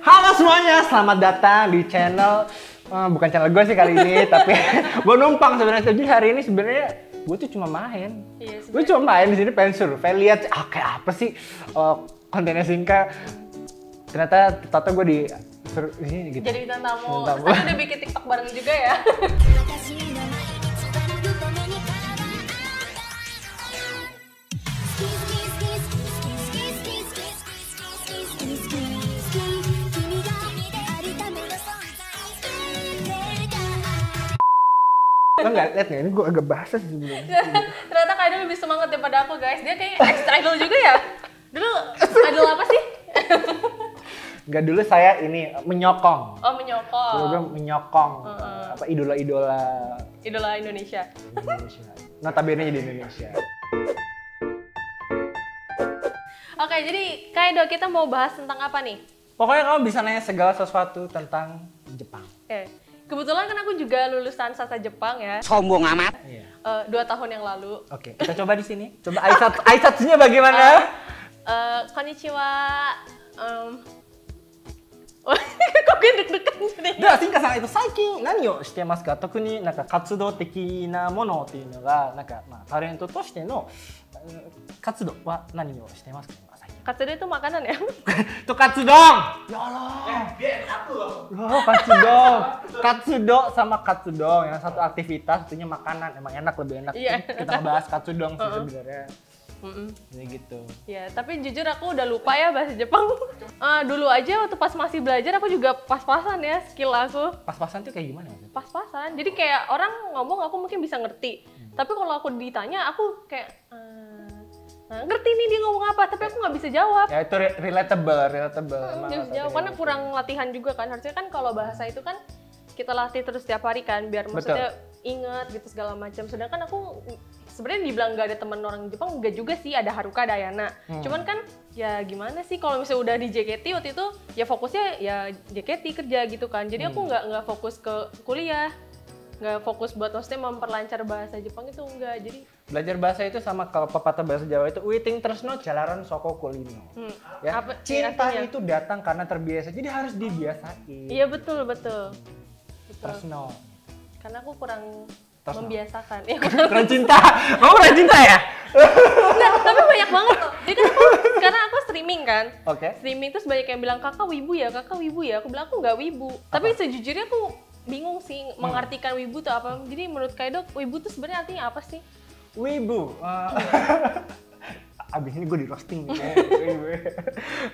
Halo semuanya, selamat datang di channel bukan channel gue sih kali ini, tapi gue numpang sebenarnya. Jadi hari ini sebenarnya gue tuh cuma main. Iya, gue cuma main di sini, pengen survei lihat kayak apa sih kontennya Singka. Ternyata gue di sini gitu. Jadi bintang tamu. Terus aku udah bikin TikTok bareng juga ya. Lo nggak lihat nggak? Ini gue agak basah sih sebelumnya. Ternyata Kak Idol lebih semangat daripada aku guys. Dia kayak extra idol juga ya. Dulu idol apa sih? Nggak, dulu saya ini menyokong. Oh, menyokong. Dulu gue menyokong apa idola-idola Idola Indonesia. Notabene di Indonesia. Oke, jadi Kak Idol kita mau bahas tentang apa nih? Pokoknya kamu bisa nanya segala sesuatu tentang Jepang. Oke. Kebetulan kan aku juga lulusan sastra Jepang ya. Sombong amat. Iya. 2 tahun yang lalu. Oke, kita coba di sini. Coba Aisatsunya bagaimana? Konnichiwa. Kok gue deg-degan jadi? では、シンカさん、最近何をしてますか？特になんか活動的なものっていうのが、なんかまあタレントとしての活動は何をしてますか？今最近。 Katsudon itu makanan ya? Itu katsudon. Ya Allah. Loh, katsudon. Katsudon sama katsudon, yang satu aktivitas, satunya makanan. Emang enak, lebih enak. Iya. Kita bahas katsudon sih sebenarnya. Ini gitu. Ya, tapi jujur aku udah lupa ya bahasa Jepang. Dulu aja waktu pas masih belajar aku juga pas-pasan ya skill aku. Pas-pasan tuh kayak gimana? Pas-pasan. Jadi kayak orang ngomong aku mungkin bisa ngerti. Tapi kalau aku ditanya aku kayak ngerti nih dia ngomong apa, tapi aku nggak bisa jawab. Ya itu relatable. Nggak bisa jawab karena kurang latihan juga kan. Harusnya kan kalau bahasa itu kan kita latih terus tiap hari kan biar maksudnya inget gitu segala macam. Sedangkan aku sebenarnya dibilang nggak ada teman orang Jepang, nggak juga sih, ada Haruka, ada Ayana. Cuman kan ya gimana sih kalau misalnya udah di JKT waktu itu ya fokusnya ya JKT kerja gitu kan. Jadi aku nggak fokus ke kuliah, nggak fokus buat maksudnya memperlancar bahasa Jepang itu enggak. Jadi belajar bahasa itu sama kalau pepatah bahasa Jawa itu witing tresno jalaran soko kulino. Ya, cinta artinya? itu datang karena terbiasa, jadi harus dibiasain. iya betul. Tresno. Karena aku kurang Tresno. membiasakan. Ya, Kurang cinta. Kamu kurang cinta ya? enggak, tapi banyak banget loh. Jadi kan aku, karena aku streaming kan. Oke. Streaming terus banyak yang bilang kakak wibu ya. Aku bilang aku nggak wibu. Tapi sejujurnya aku bingung sih mengartikan wibu tuh apa. Jadi menurut Kaido wibu tuh sebenarnya artinya apa sih? Wibu. Abis ini gue di roasting nih.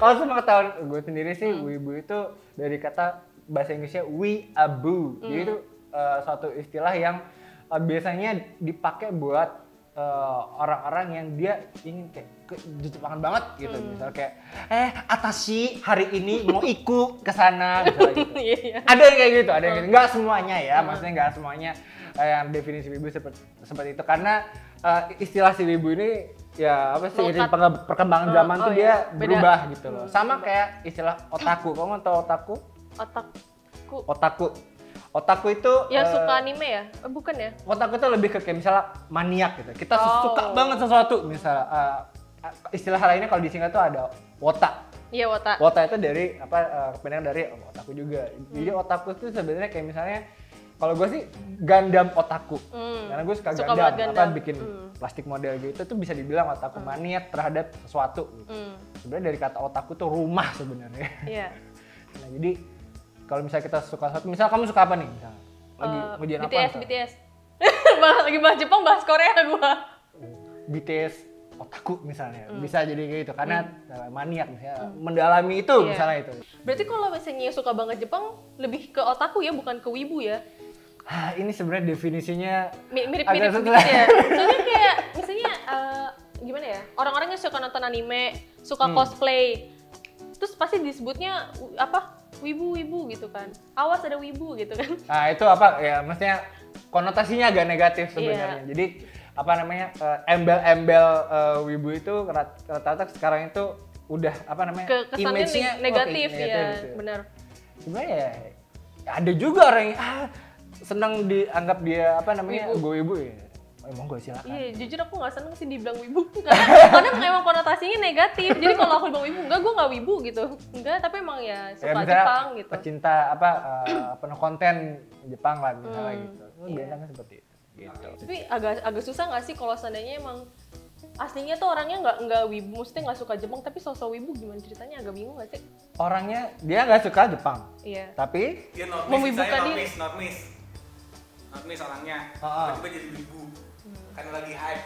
Kalau sama ketahuan gue sendiri sih, wibu itu dari kata bahasa Inggrisnya weeaboo. Jadi itu suatu istilah yang biasanya dipakai buat orang-orang yang dia ingin kayak Jepangan banget gitu. Misal kayak atashi hari ini mau ikut ke sana misalnya gitu. Ada yang kayak gitu, ada yang gitu. Nggak semuanya ya, maksudnya nggak semuanya yang definisi wibu seperti itu, karena istilah si wibu ini ya apa sih, iring perkembangan zaman tuh dia beda. berubah gitu loh. Sama kayak istilah otaku. Kamu tahu otaku? Otaku itu yang suka anime ya? Bukan ya? Otaku itu lebih ke kayak misalnya maniak gitu. Kita suka banget sesuatu, misalnya istilah lainnya kalau disingkat tuh ada wota. Iya, wota. Wota itu dari apa kepanjangan dari otaku juga. Jadi otaku itu sebenarnya kayak misalnya kalau gue sih Gundam otaku. Karena gue suka Gundam, apa bikin plastik model gitu tuh bisa dibilang otaku, maniak terhadap sesuatu gitu. Sebenarnya dari kata otaku tuh rumah sebenarnya. Iya. Nah, jadi kalau misalnya kita suka satu, misalnya kamu suka apa nih? Misalnya lagi ujian apa? BTS. Lagi bahas Jepang, bahas Korea gua. BTS otaku misalnya. Bisa jadi kayak gitu karena maniak misalnya, mendalami itu misalnya itu. Berarti kalau misalnya suka banget Jepang lebih ke otaku ya, bukan ke wibu ya? Ini sebenarnya definisinya Mirip-mirip agak gitu ya. Soalnya kayak misalnya gimana ya? Orang-orang yang suka nonton anime, suka cosplay, terus pasti disebutnya apa? Wibu gitu kan. Awas ada wibu gitu kan. Nah, itu apa ya, maksudnya konotasinya agak negatif sebenarnya. Jadi apa namanya, embel-embel wibu itu rata-rata sekarang itu udah apa namanya, Kesannya negatif ya, gitu. benar. Sebenarnya ya ada juga orang yang senang dianggap dia apa namanya, wibu ya. emang gue silakan. Iya, jujur aku nggak seneng sih dibilang wibu karena emang konotasinya negatif. Jadi kalau aku dibilang wibu, enggak, gue nggak wibu gitu. Enggak, tapi emang ya suka Jepang gitu. Pecinta penuh konten Jepang lah misalnya gitu. Biasanya seperti itu. Gitu. Tapi agak susah nggak sih kalau seandainya emang aslinya tuh orangnya nggak wibu, maksudnya nggak suka Jepang tapi sosok wibu, gimana ceritanya? Agak bingung nggak sih? Orangnya dia nggak suka Jepang. Iya. Tapi dia memwibukan diri. Not miss orangnya. Tiba-tiba jadi wibu. Karena lagi hype.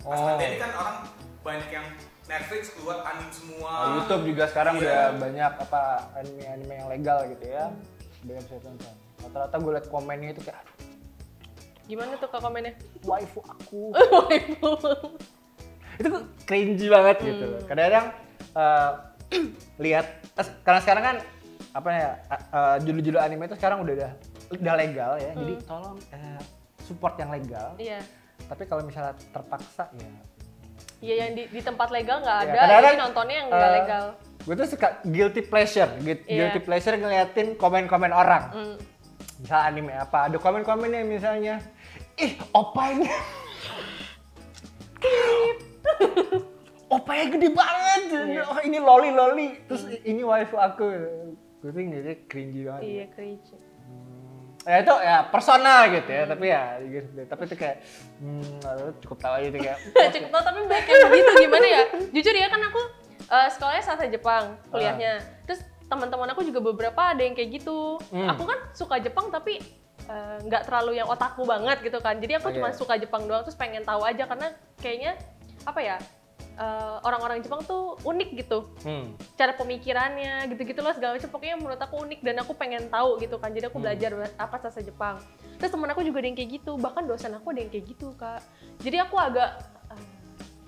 Pas pandemi kan orang banyak yang Netflix keluar anime semua. YouTube juga sekarang udah banyak anime yang legal gitu ya. Udah bisa tonton. Rata-rata gue liat komennya itu kayak gimana tuh Kak komennya? Waifu aku. Itu cringy banget gitu loh. Kadang-kadang lihat karena sekarang kan judul-judul anime itu sekarang udah legal ya. Jadi tolong support yang legal. Iya. Tapi kalau misalnya terpaksa ya. Iya, yang di tempat legal nggak ada, jadi nontonnya yang nggak legal. Gue tuh suka guilty pleasure ngeliatin komen-komen orang. Misal anime apa, ada komen-komennya misalnya, ih opanya opanya gede banget, oh ini loli, terus ini waifu aku. Gue tuh ngeliatnya cringy banget. Iya, cringy. Ya itu ya personal gitu ya, tapi ya gitu. Tapi itu kayak cukup tahu aja tuh kayak cukup tahu, tapi baik kayak begitu gimana ya? Jujur ya, kan aku sekolahnya sastra Jepang kuliahnya. Terus teman-teman aku juga beberapa ada yang kayak gitu. Aku kan suka Jepang tapi nggak terlalu yang otaku banget gitu kan. Jadi aku cuma suka Jepang doang, terus pengen tahu aja karena kayaknya apa ya? Orang-orang Jepang tuh unik gitu, cara pemikirannya gitu-gitu loh segala macam, pokoknya menurut aku unik dan aku pengen tahu gitu kan, jadi aku belajar apa sastra Jepang. Terus temen aku juga ada yang kayak gitu, bahkan dosen aku ada yang kayak gitu Kak. Jadi aku agak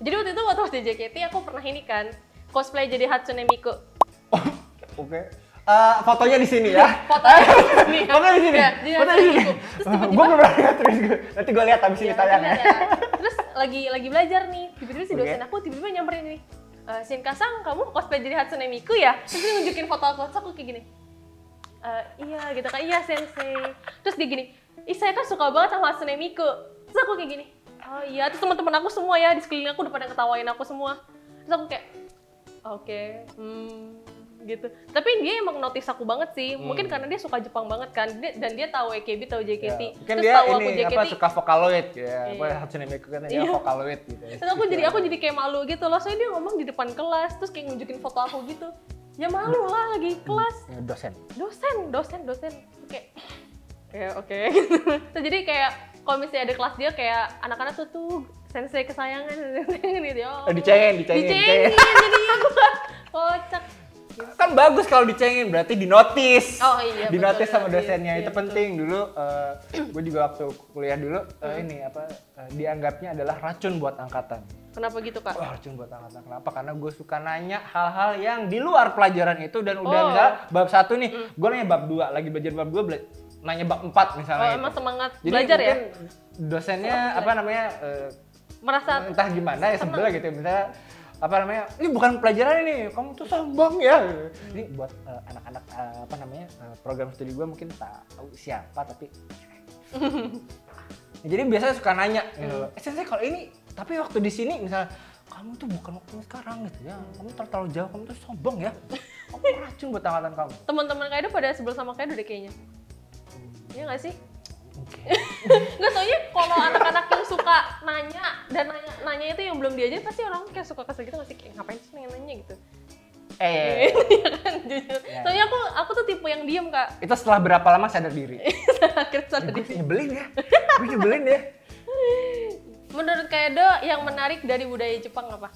jadi waktu itu waktu di JKT aku pernah ini kan cosplay jadi Hatsune Miku. Oke. Fotonya di sini ya. Fotonya di sini. Ya, fotonya di sini. Gue belum pernah lihat, terus nanti gue lihat abis ini tayang ya. Terus lagi belajar nih, tiba-tiba si dosen aku tiba-tiba nyamperin nih, Shin-Kasang, kamu cosplay jadi Hatsune Miku ya? Terus dia nunjukin foto aku kayak gini, iya gitu kan, iya sensei. Terus dia gini, ih saya kan suka banget sama Hatsune Miku. Terus aku kayak gini, oh iya. Terus teman-teman aku semua ya di sekeliling aku udah pada ketawain aku semua. Terus aku kayak, oke, gitu. Tapi dia emang notice aku banget sih. Mungkin karena dia suka Jepang banget kan. Dan dia tahu AKB, tahu JKT. Ya, mungkin terus dia tahu ini aku JKT, suka Vocaloid ya. Apa Hatsune Miku kan dia Vocaloid gitu. Terus aku jadi kayak malu gitu loh. Soalnya dia ngomong di depan kelas terus kayak nunjukin foto aku gitu. Ya malu lah lagi kelas. Dosen. Kayak ya oke. Terus jadi kayak kalau misalnya ada kelas dia kayak anak-anak tuh sensei kesayangan gitu ya. Dicengin. Jadi aku kocak. Kan bagus kalau dicengin, berarti dinotis. Oh iya. Dinotis sama betul, dosennya, iya, itu betul. penting dulu. Gue juga waktu kuliah dulu dianggapnya adalah racun buat angkatan. Kenapa gitu Kak? Wah, racun buat angkatan. Kenapa? Karena gue suka nanya hal-hal yang di luar pelajaran itu dan udah misalnya bab 1 nih, gue nanya bab 2, lagi belajar bab 2 nanya bab 4 misalnya. Oh, emang semangat jadi belajar ya? Dosennya Merasa entah gimana ya sebel gitu misalnya ini bukan pelajaran ini, kamu tuh sombong ya. Ini buat anak-anak program studi gue mungkin tahu siapa tapi jadi biasanya suka nanya gitu. Sensei kalau ini tapi waktu di sini misalnya kamu tuh bukan waktunya sekarang gitu ya, kamu terlalu jauh, kamu tuh sombong ya, kamu racun buat angkatan kamu. teman-teman Kaido pada sebel sama Kaido deh kayaknya. Iya nggak sih? Okay. Nggak, soalnya kalau anak-anak yang suka nanya dan nanya itu yang belum diajarin pasti orang kayak suka kesel gitu nggak sih? Kayak ngapain sih nanya gitu? Iya kan, jujur. Soalnya aku tuh tipe yang diem Kak. Itu setelah berapa lama sadar diri? Akhirnya sadar diri. Gue nyebelin ya. Menurut Kaido yang menarik dari budaya Jepang apa?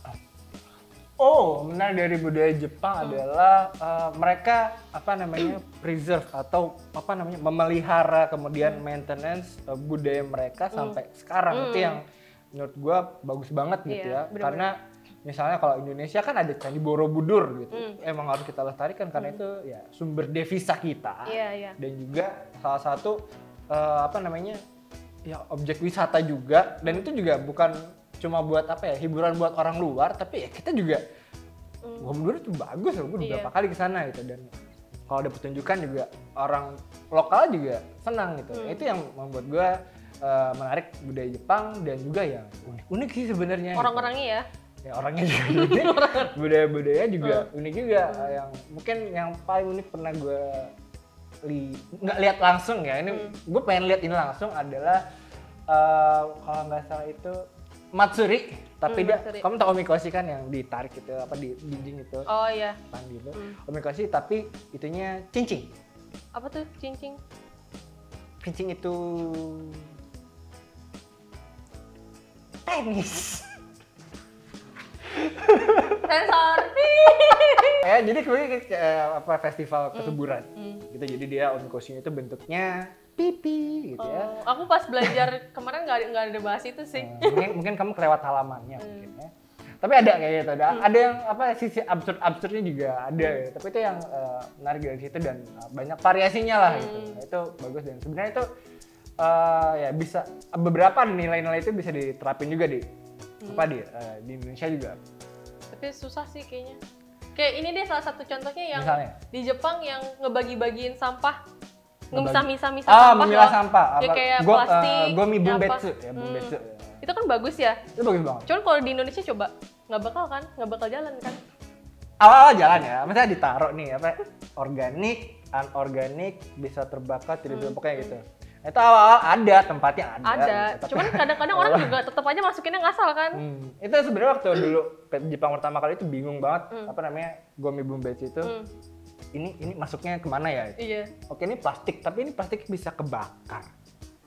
Oh, menarik dari budaya Jepang adalah mereka preserve atau memelihara kemudian maintenance budaya mereka sampai sekarang. Itu yang menurut gua bagus banget gitu ya. Bener-bener. Karena misalnya kalau Indonesia kan ada Candi Borobudur gitu. Emang harus kita lestarikan karena itu ya sumber devisa kita. Iya. Dan juga salah satu objek wisata juga, dan itu juga bukan cuma buat hiburan buat orang luar, tapi ya kita juga Borobudur itu bagus loh, gue beberapa kali kesana gitu, dan kalau ada pertunjukan juga orang lokal juga senang gitu. Itu yang membuat gue menarik budaya Jepang dan juga ya unik sih sebenarnya. Orang-orangnya ya. Ya orangnya juga unik, budaya-budaya juga unik juga. Yang mungkin yang paling unik pernah gue nggak lihat langsung ya, ini gue pengen lihat ini langsung adalah kalau nggak salah itu Matsuri, tapi kamu tahu omikoshi kan yang ditarik itu apa di dinding itu? Oh iya. Gitu. Omikoshi tapi itunya cincin. Apa tuh cincin? Cincin itu tenis. Sensor. Jadi kemudian apa festival kesuburan. Gitu. Jadi dia omikoshinya itu bentuknya pipi gitu ya. Aku pas belajar kemarin nggak ada bahas itu sih. Mungkin kamu kelewat halamannya mungkin ya. Tapi ada kayak gitu, ada yang apa sisi absurdnya juga ada ya. Tapi itu yang menarik dari situ dan banyak variasinya lah gitu. Nah, itu bagus dan sebenarnya itu ya bisa beberapa nilai-nilai itu bisa diterapin juga di di Indonesia juga. Tapi susah sih kayaknya. Kayak ini deh salah satu contohnya yang misalnya? Di Jepang yang ngebagi-bagiin sampah. Ngemisah-misah sampah. Memilah sampah. Ya kayak plastik. Gomi bumbetsu ya, bumbetsu. Itu kan bagus ya? Itu bagus banget. Cuman kalau di Indonesia coba, nggak bakal jalan kan? Awal-awal jalan ya, misalnya ditaruh nih apa organik, anorganik, bisa terbakar, tidak pokoknya gitu. Itu awal-awal ada, tempatnya ada. Gitu. Cuman kadang-kadang orang juga tetap aja masukinnya ngasal kan? Itu sebenarnya waktu dulu ke Jepang pertama kali itu bingung banget, apa namanya Gomi bumbetsu itu. Ini masuknya kemana ya? Iya. Oke ini plastik, tapi ini plastik bisa kebakar.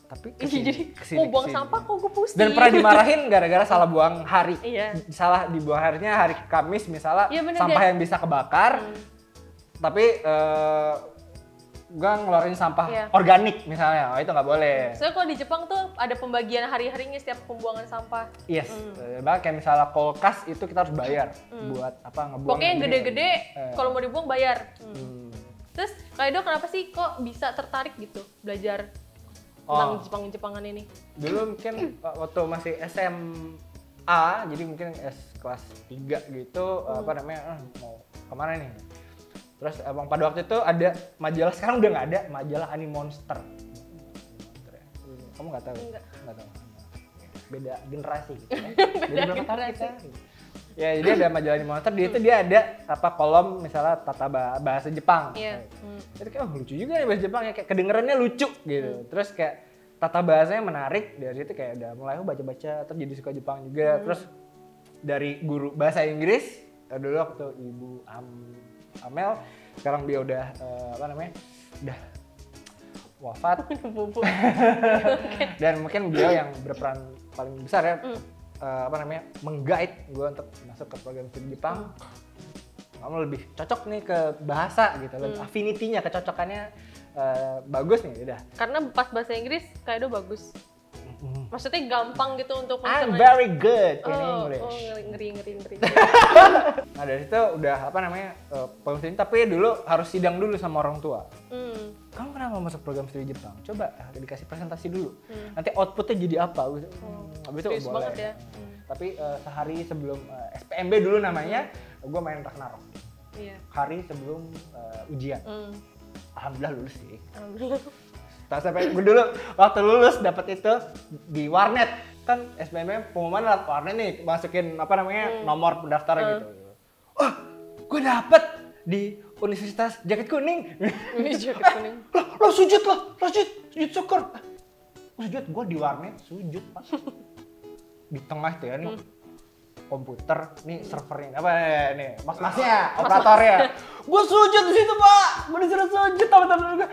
Tapi jadi mau buang sampah kok gue pusing. Dan pernah dimarahin gara-gara salah buang hari. Iya. Salah dibuang harinya hari Kamis misalnya, iya, sampah yang bisa kebakar. Tapi gue ngeluarin sampah organik misalnya, itu nggak boleh. Soalnya kalau di Jepang tuh ada pembagian hari-harinya setiap pembuangan sampah. Yes, bahkan kayak misalnya kulkas itu kita harus bayar buat apa ngebuang. Pokoknya yang gede-gede kalau mau dibuang bayar. Terus Kaido kenapa sih kok bisa tertarik gitu belajar tentang Jepang-Jepangan ini? Dulu mungkin waktu masih SMA, jadi mungkin kelas 3 gitu, apa namanya, mau kemana nih? Terus emang pada waktu itu ada majalah, sekarang udah nggak ada, majalah Animonster. Kamu nggak tahu? Nggak tahu. Beda generasi gitu ya. Jadi berapa tahun kita? Ya jadi ada majalah Animonster, dia ada apa kolom misalnya tata bahasa Jepang. Iya. Jadi kayak lucu juga nih bahasa Jepang ya, kayak kedengerannya lucu gitu. Terus kayak tata bahasanya menarik, dari situ kayak udah mulai baca-baca, terus jadi suka Jepang juga. Terus dari guru bahasa Inggris dulu waktu Ibu Amel, sekarang dia udah udah wafat. Dan mungkin beliau yang berperan paling besar ya, meng-guide gue untuk masuk ke program studi Jepang. Kamu lebih cocok nih ke bahasa gitu, affinity-nya, kecocokannya bagus nih, udah. Karena pas bahasa Inggris Kaido bagus. Maksudnya gampang gitu untuk I'm very good in English. Oh, ngeri. Nah dari situ udah pengen, tapi dulu harus sidang dulu sama orang tua. Kamu kenapa masuk program studi Jepang? Coba dikasih presentasi dulu. Nanti outputnya jadi apa? Habis itu boleh. Banget ya. Tapi sehari sebelum SPMB dulu namanya, gue main Ragnarok. Iya. Hari sebelum ujian. Alhamdulillah lulus sih. Alhamdulillah. Sampai gue dulu waktu lulus dapat itu di warnet, kan SBM pengumuman lewat warnet nih, masukin nomor pendaftaran gitu. Gue dapet di Universitas Jaket Kuning. Jaket Kuning. Lo sujud syukur. Sujud, gue di warnet sujud Pak. Di tengah itu ya nih komputer, nih servernya nih mas-masnya, operatornya. Gue sujud di situ Pak, gue disuruh sujud teman-teman gue.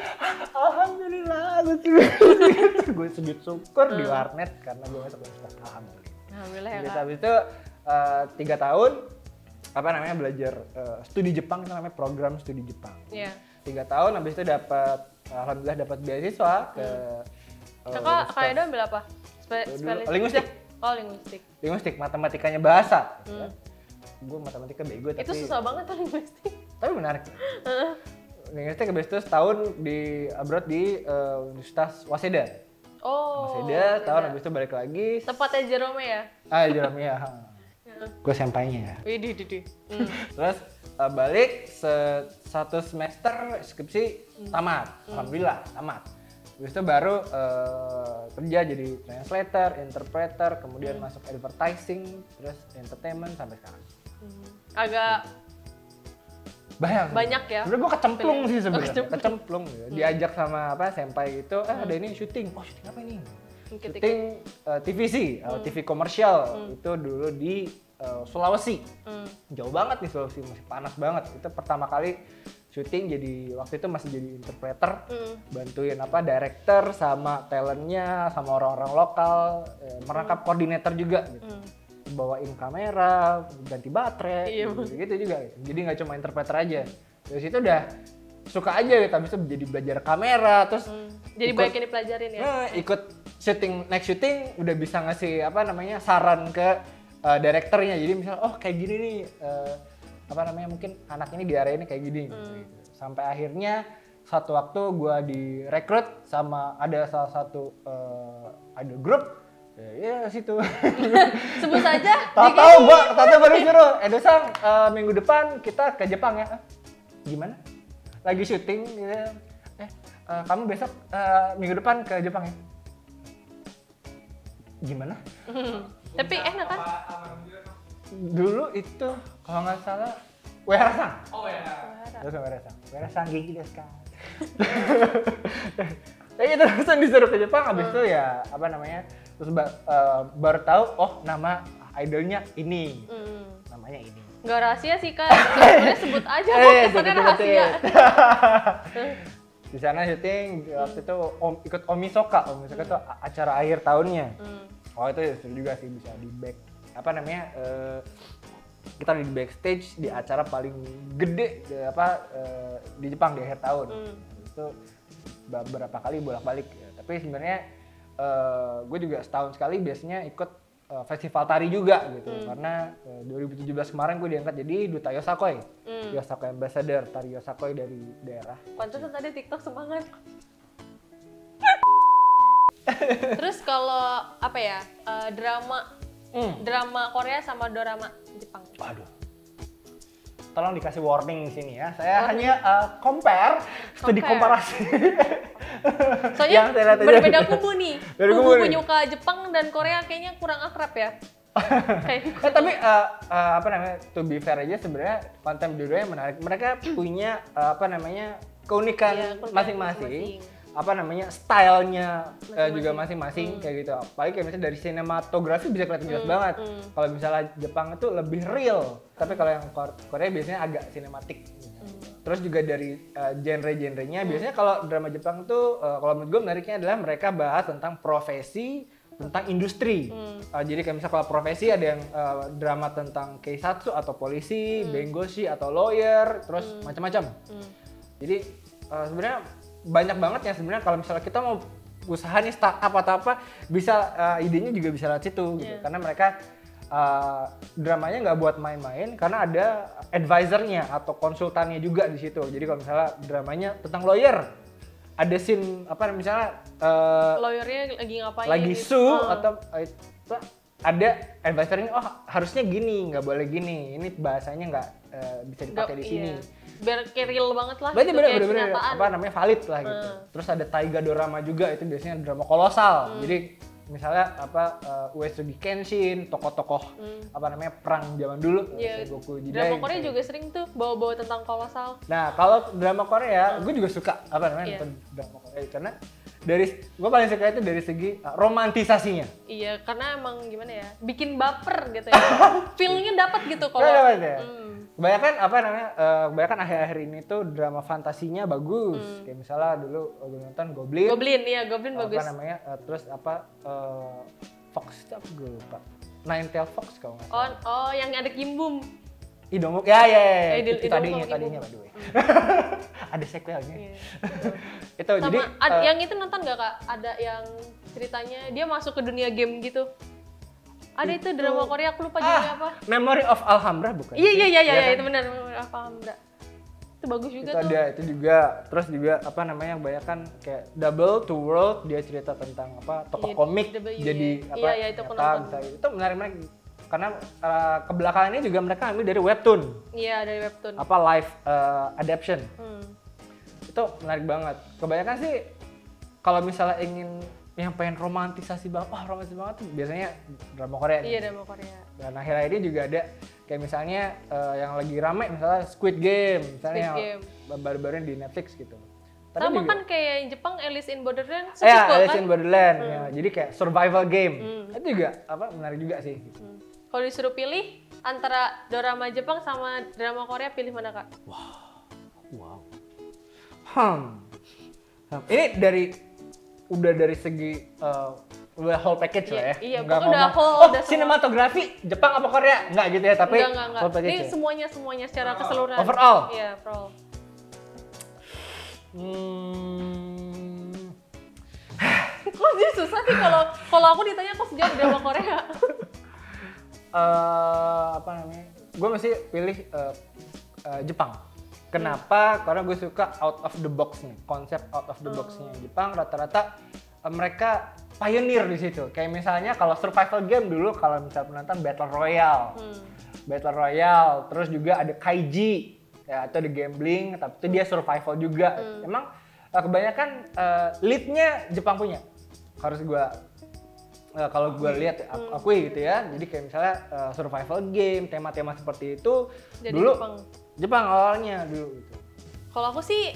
Alhamdulillah, gue sujud syukur di warnet karena gue masuk universitas. Alhamdulillah ya Kak. Habis itu 3 tahun belajar studi Jepang, itu namanya program studi Jepang. Iya. 3 tahun, habis itu alhamdulillah dapat beasiswa ke. Kakak Kaido ambil apa? Linguistik. Oh, linguistik. Linguistik, matematikanya bahasa. Gue matematika bego tapi. Itu susah banget tuh linguistik. Tapi menarik. Linguistik habis itu setahun di abroad di Universitas Waseda. Oh. Waseda, setahun habis itu balik lagi. Tempatnya Jerome ya? Jerome ya. Gue sampainya ya. Widih. Terus balik satu semester skripsi tamat. Alhamdulillah tamat. Habis itu baru kerja jadi translator, interpreter, kemudian masuk advertising, terus entertainment sampai sekarang. Agak banyak ya. Sebenarnya gue kecemplung sih sebenarnya, kecemplung ya. Diajak sama senpai gitu, ada ini syuting. Oh syuting apa ini? Syuting TVC, TV komersial itu dulu di Sulawesi. Jauh banget nih Sulawesi, masih panas banget. Itu pertama kali syuting, jadi waktu itu masih jadi interpreter, bantuin director sama talentnya sama orang-orang lokal, merangkap koordinator juga gitu. Bawain kamera, ganti baterai, gitu juga. Jadi nggak cuma interpreter aja. Dari situ udah suka aja gitu, habis itu jadi belajar kamera, terus jadi banyak yang dipelajarin ya. Ikut next shooting udah bisa ngasih saran ke direkturnya. Jadi misalnya kayak gini nih, mungkin anak ini di area ini kayak gini. Gitu. Sampai akhirnya satu waktu gue direkrut sama ada salah satu ada grup. Ya situ. Sebut saja. Tahu gua baru suruh. Sang, minggu depan kita ke Jepang ya. Gimana? Lagi syuting gitu. Kamu besok minggu depan ke Jepang ya. Gimana? Tapi enak kan? Dulu itu kalau nggak salah Uehara-san. Oh ya. Terus Uehara-san gigi desu ka. Ya gitu, terus disuruh ke Jepang, habis itu ya terus baru tahu nama idolnya ini, namanya ini. Nggak rahasia sih kan, sebenarnya sebut aja kok, kesannya rahasia. Di sana syuting waktu itu ikut Omisoka itu acara akhir tahunnya. Itu seru juga sih, bisa di kita di backstage di acara paling gede di Jepang di akhir tahun. Itu beberapa kali bolak-balik ya. Tapi sebenarnya gue juga setahun sekali biasanya ikut festival tari juga gitu. Karena 2017 kemarin gue diangkat jadi duta Yosakoi. Yosakoi Ambassador, tari Yosakoi dari daerah. Pantesan tadi TikTok semangat. Terus kalau drama Korea sama drama Jepang. Waduh. Tolong dikasih warning di sini ya. Saya hanya studi komparasi. Soalnya berbeda kubu nih. Kubu penyuka Jepang dan Korea kayaknya kurang akrab ya. Tapi to be fair aja sebenarnya konten dua-duanya menarik. Mereka punya keunikan masing-masing. Stylenya juga masing-masing kayak gitu. Apalagi kayak misalnya dari sinematografi bisa kelihatan jelas banget. Kalau misalnya Jepang itu lebih real, tapi kalau yang Korea biasanya agak sinematik. Terus juga dari genre-genrenya biasanya kalau drama Jepang tuh kalau menurut gue menariknya adalah mereka bahas tentang profesi, tentang industri. Jadi kayak misalnya kalau profesi ada yang drama tentang keisatsu atau polisi, bengoshi atau lawyer, terus macam-macam. Jadi sebenarnya banyak banget ya sebenarnya kalau misalnya kita mau usaha nih startup atau apa bisa idenya juga bisa lewat situ gitu. Karena mereka dramanya nggak buat main-main karena ada advisernya atau konsultannya juga di situ. Jadi kalau misalnya dramanya tentang lawyer, ada scene misalnya lawyernya lagi ngapain? Lagi sue atau ada advisernya, harusnya gini, nggak boleh gini. Ini bahasanya nggak bisa dipakai di sini. Biar kayak real banget lah. Berarti bener-bener valid lah gitu. Terus ada Taiga Dorama juga, itu biasanya drama kolosal. Jadi misalnya Uesugi Kenshin, tokoh-tokoh perang zaman dulu, Sengoku Jidai. Drama Korea juga sering tuh bawa-bawa tentang kolosal. Nah, kalau drama Korea, gue juga suka nonton drama Korea karena gue paling suka itu dari segi romantisasinya. Iya, karena emang gimana ya, bikin baper gitu ya. Feel-nya dapat gitu kalau. Kebanyakan akhir-akhir ini tuh drama fantasinya bagus. Kayak misalnya dulu gue nonton Goblin. Goblin bagus. Terus Fox itu apa gue lupa. Nine-Tail Fox kalau nggak salah. Oh, yang ada Kim Bum. Idomuk, itu tadinya by the way. Ada sequelnya. Itu sama, jadi yang itu nonton nggak Kak? Ada yang ceritanya dia masuk ke dunia game gitu. Ada itu drama Korea, aku lupa judulnya apa. Memory of Alhambra bukan? Iya, itu benar, Memory of Alhambra. Itu bagus juga tuh. Ada itu juga. Terus juga kebanyakan kayak Double to World, dia cerita tentang tokoh komik jadi itu aku nonton. Itu menarik karena kebelakangan ini juga mereka ambil dari webtoon. Iya, dari webtoon. Live adaptation. Itu menarik banget. Kebanyakan sih kalau misalnya ingin yang pengen romantisasi banget, romantis banget tuh biasanya drama Korea. Iya, drama Korea. Dan akhir-akhir ini juga ada kayak misalnya yang lagi rame misalnya Squid Game, misalnya yang baru-baru di Netflix gitu. Tapi sama juga, kan kayak yang Jepang Alice in Borderland. Iya, Alice in Borderland. Ya, jadi kayak survival game. Itu juga menarik juga sih. Gitu. Kalau disuruh pilih antara drama Jepang sama drama Korea, pilih mana Kak? Wow. Ini udah dari segi udah whole package lah ya. Iya, udah whole. Sinematografi Jepang apa Korea? Enggak gitu ya, tapi enggak. Whole package. Ini semuanya secara keseluruhan. Overall. Iya, overall. Kok jadi susah sih kalau aku ditanya aku sejauh drama Korea. Apa namanya? Gue masih pilih Jepang. Kenapa? Karena gue suka out of the box nih, konsep out of the box-nya Jepang. Rata-rata mereka pioneer di situ. Kayak misalnya kalau survival game dulu, kalau misalnya penonton Battle Royale, terus juga ada Kaiji, ya, atau The Gambling, tapi itu dia survival juga. Emang kebanyakan lead-nya Jepang punya. Harus gue kalau gue lihat akui gitu ya. Jadi kayak misalnya survival game, tema-tema seperti itu jadi dulu Jepang awalnya dulu gitu. Kalau aku sih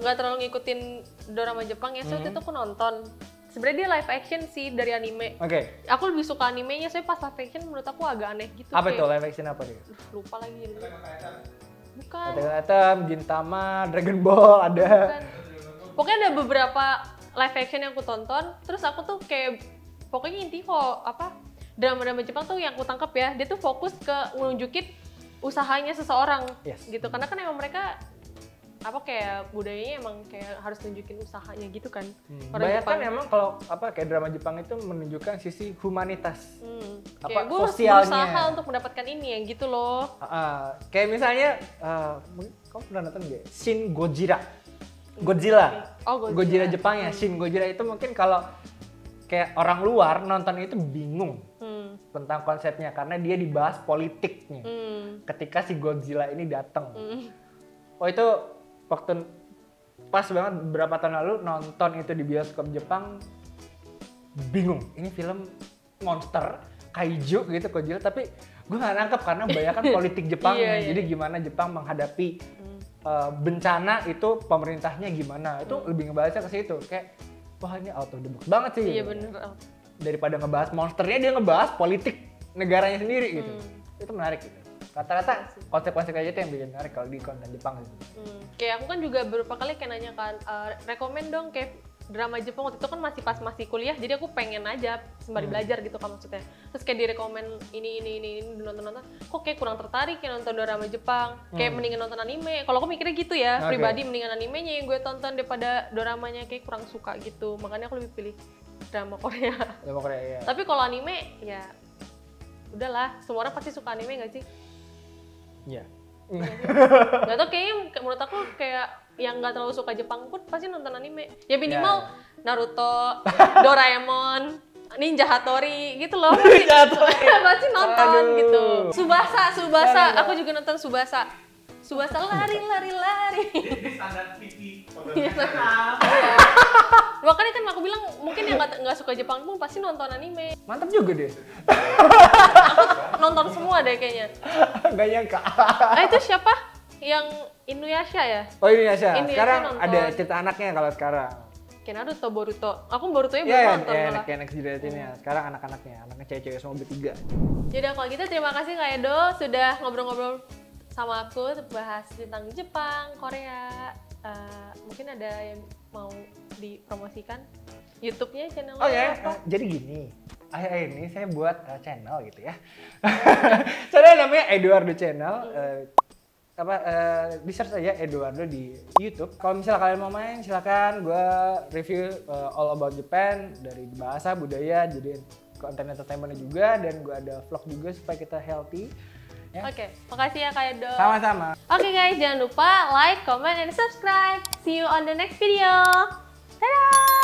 nggak terlalu ngikutin drama Jepang ya, waktu itu aku nonton. Sebenarnya dia live action sih dari anime. Oke. Aku lebih suka animenya, soalnya pas live action menurut aku agak aneh gitu. Apa itu live action apa dia? Lupa lagi. Bukan. Attack Gintama, Dragon Ball ada. Bukan. Pokoknya ada beberapa live action yang aku tonton, terus aku tuh kayak pokoknya inti drama-drama Jepang tuh yang aku tangkap ya, dia tuh fokus ke nunjukin usahanya seseorang gitu, karena kan emang mereka kayak budayanya emang kayak harus nunjukin usahanya gitu kan. Banyak kan emang kalau kayak drama Jepang itu menunjukkan sisi humanitas, kayak gue sosialnya. Berusaha untuk mendapatkan ini yang gitu loh. Kayak misalnya, kamu pernah nonton nggak? Shin Godzilla. Godzilla Jepang ya. Shin Godzilla itu mungkin kalau kayak orang luar nonton itu bingung tentang konsepnya karena dia dibahas politiknya. Ketika si Godzilla ini datang, itu waktu pas banget beberapa tahun lalu nonton itu di bioskop Jepang, bingung. Ini film monster kaiju gitu Godzilla, tapi gue nggak nangkep karena banyak politik Jepangnya. Jadi gimana Jepang menghadapi bencana itu pemerintahnya gimana? Itu lebih ngebahasnya ke situ. Kayak wah ini out of the box banget sih. Iya bener. Daripada ngebahas monsternya, dia ngebahas politik negaranya sendiri gitu. Itu menarik gitu. Rata-rata konsep-konsep aja itu yang bikin menarik kalau di konten Jepang gitu. Kayak aku kan juga beberapa kali kayak nanya kan, rekomen dong kayak drama Jepang waktu itu kan masih kuliah, jadi aku pengen aja sembari belajar gitu kan maksudnya. Terus kayak direkomen ini nonton, kok kayak kurang tertarik ya nonton drama Jepang, kayak mendingan nonton anime. Kalau aku mikirnya gitu ya, pribadi mendingan animenya yang gue tonton daripada dramanya, kayak kurang suka gitu. Makanya aku lebih pilih drama Korea. Drama Korea ya. Tapi kalau anime ya udahlah, semua orang pasti suka anime nggak sih? Iya. Gak tau, kayaknya menurut aku kayak yang nggak terlalu suka Jepang pun pasti nonton anime. Ya minimal Naruto, Doraemon, Ninja Hattori gitu loh. Pasti nonton gitu. Tsubasa, aku juga nonton Tsubasa lari. Jadi standar TV. Makanya kan aku bilang mungkin yang nggak suka Jepang pun pasti nonton anime. Mantap juga deh. Aku nonton semua deh kayaknya. Gak nyangka. Itu siapa? Yang Inuyasha ya? Oh Inuyasha. Sekarang ada cerita anaknya kalau sekarang. Kayak Naruto, Boruto. Aku Borutonya belum nonton malah. Iya, next generation-nya. Sekarang anaknya cewek-cewek semua bertiga. Jadi kalau gitu terima kasih Kak Edo sudah ngobrol-ngobrol sama aku bahas tentang Jepang, Korea. Mungkin ada yang mau dipromosikan YouTube-nya, channel apa? Jadi gini, akhir-akhir ini saya buat channel gitu ya. Channel namanya Eduardo Channel. Di search aja Eduardo di YouTube. Kalau misalnya kalian mau main, silakan. Gue review all about Japan dari bahasa, budaya, jadi konten entertainment juga, dan gue ada vlog juga supaya kita healthy. Ya. Oke, makasih ya Kak Edo. Sama-sama. Oke guys, jangan lupa like, comment, and subscribe. See you on the next video. Dadah!